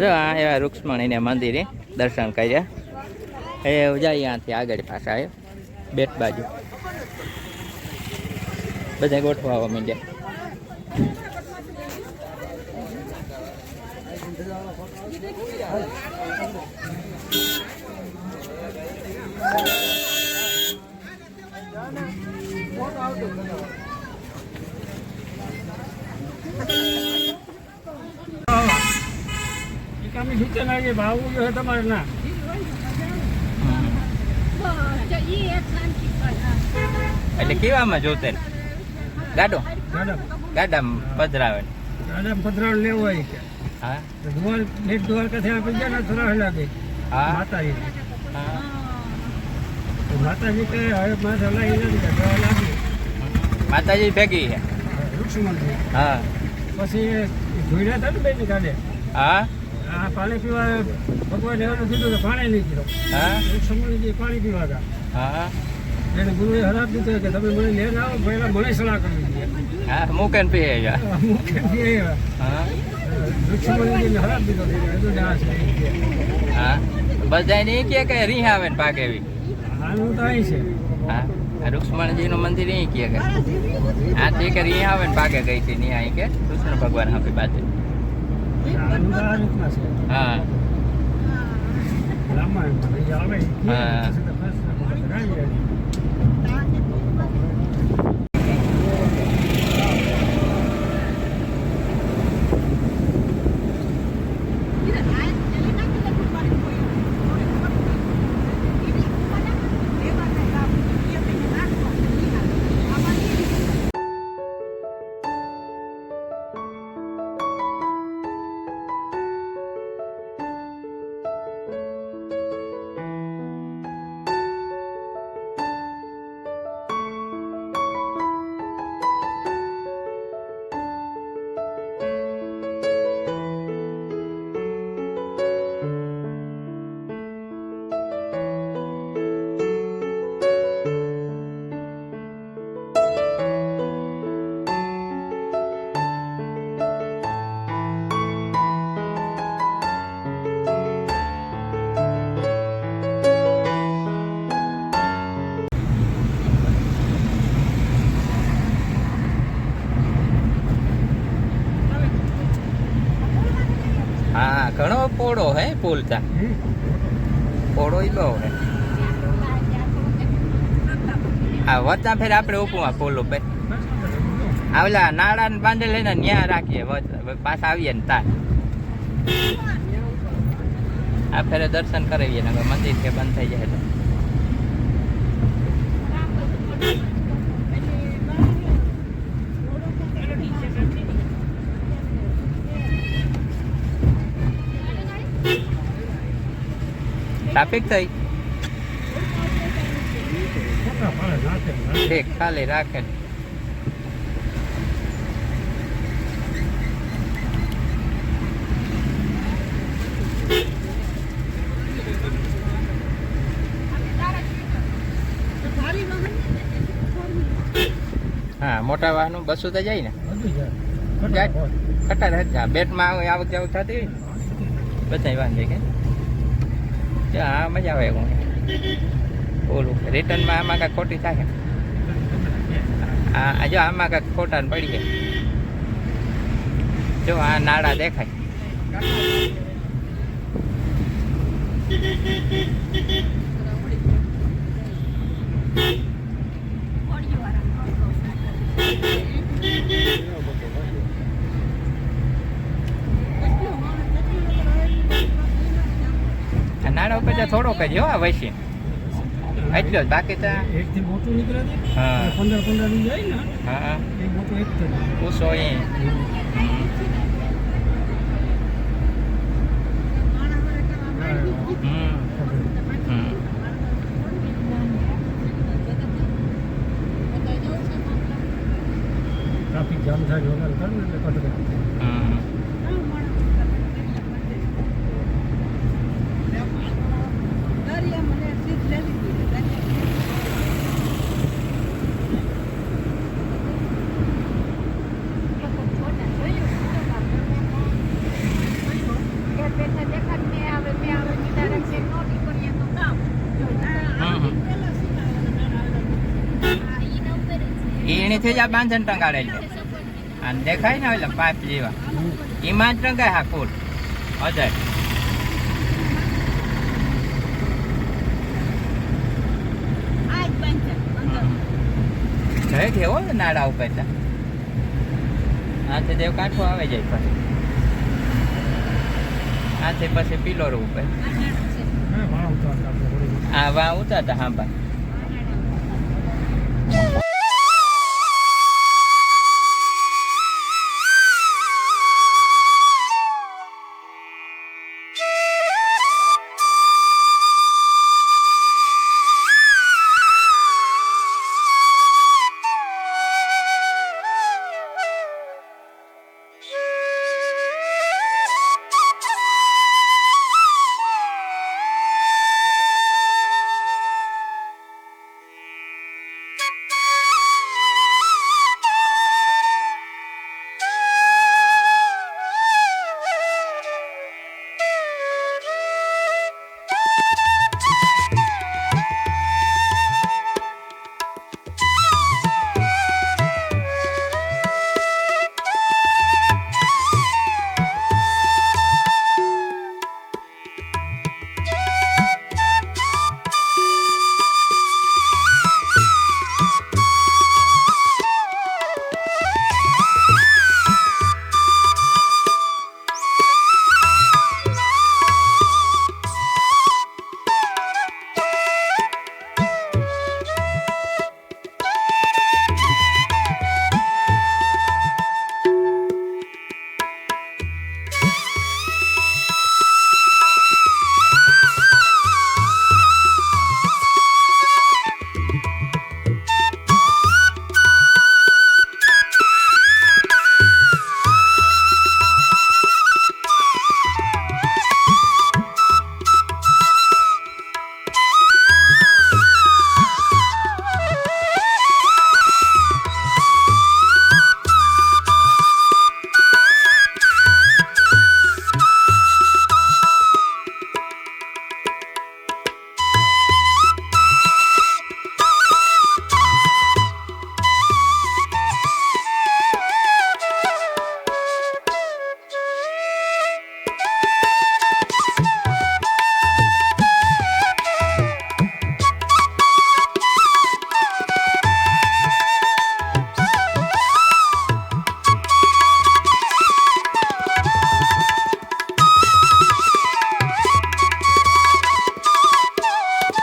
જો આ એવા રૂક્ષ્મણીને મંદિરે દર્શન કર્યા. એ જાય અહીંયાથી આગળ પાછા આવ્યો બેટ બાજુ બધા ગોઠવા માંડ્યા. તમારે ના એટલે કેવામાં જોતે ગાડામાં પધરાવે લેવો હોય કે હા દ્વારકાથી આપણે ગયા ને થોડા લાગે હા માતાજી હા માતાજી કે હવે માથે લાગે માતાજી ભેગી છે વૃક્ષમંત્રી હા પછી જોડ્યા હતા ને બેની કાઢે હા આ પાણી પીવા ભગવાન એવું કીધું કે પાણી નહીં પીધો હા વૃક્ષમંત્રી પાણી પીવા હતા હા એને ગુરુએ હરાબ દીધો કે તમે મને લઈને આવો પહેલા મને સલાહ કરવી જોઈએ હા મૂકે પીએ હા વૃક્ષમંત્રીને હરાબ દીધો હા બધા નહીં કે રીહ આવે ને પાક એવી હાલ તો અહીં છે હા રૂક્ષ્મણજીનું મંદિર અહીં કે આ તે કે રીહ આવે ને પાકે ગઈ હતી નહીં અહીં કે કૃષ્ણ ભગવાન આપી બાજુ હા હા હા ઘણો પોળો હે પુલ તા પોળો ઈલો હે આ વચ્ચા ફેર આપણે ઉપમાં પુલ ઉપર આવલા નાળા ને બાંધે લઈને ન્યા રાખીએ પાછા આવીએ ને તાર આ ફેરે દર્શન કરાવીએ ને મંદિર કે બંધ થઈ જાય તો ટ્રાફિક થઈ ઠીક ખાલી રાખે હા મોટા વાહનો બસો તો જાય ને ખટા રહેતા બેટમાં આવક જાવક થતી હોય ને બધા વાંધે કે હા મજા આવે હું ઓલું રિટર્નમાં આમાં કાંઈક ખોટી થાય હા જો આમાં કાંઈક ખોટા પડી જાય જો આ નાળા દેખાય નાળા ઉપર થોડોક જ હો વૈસી એટલો જ બાકી તો એકથી મોટું નીકળે હા 15 ની જાય ને હા એ મોટું એક જ પૂછો એ ટ્રાફિક જામ થાય વગર કર ને એટલે કટ બેઠા એણીથી જ આ બાંધણ ટંગાડેલ છે અને દેખાય ને એટલે પાઇપ જેવા એમાં જ ટંગાય હા ફૂલ અજય ઘરે કેવો ને નાડા ઉપર આથી દેવ કાંઠો આવે જાય પછી આથી પછી પિલોર ઉપર હા વાહ ઉતારતા આપણે આ વા ઉતારતા હા ભાઈ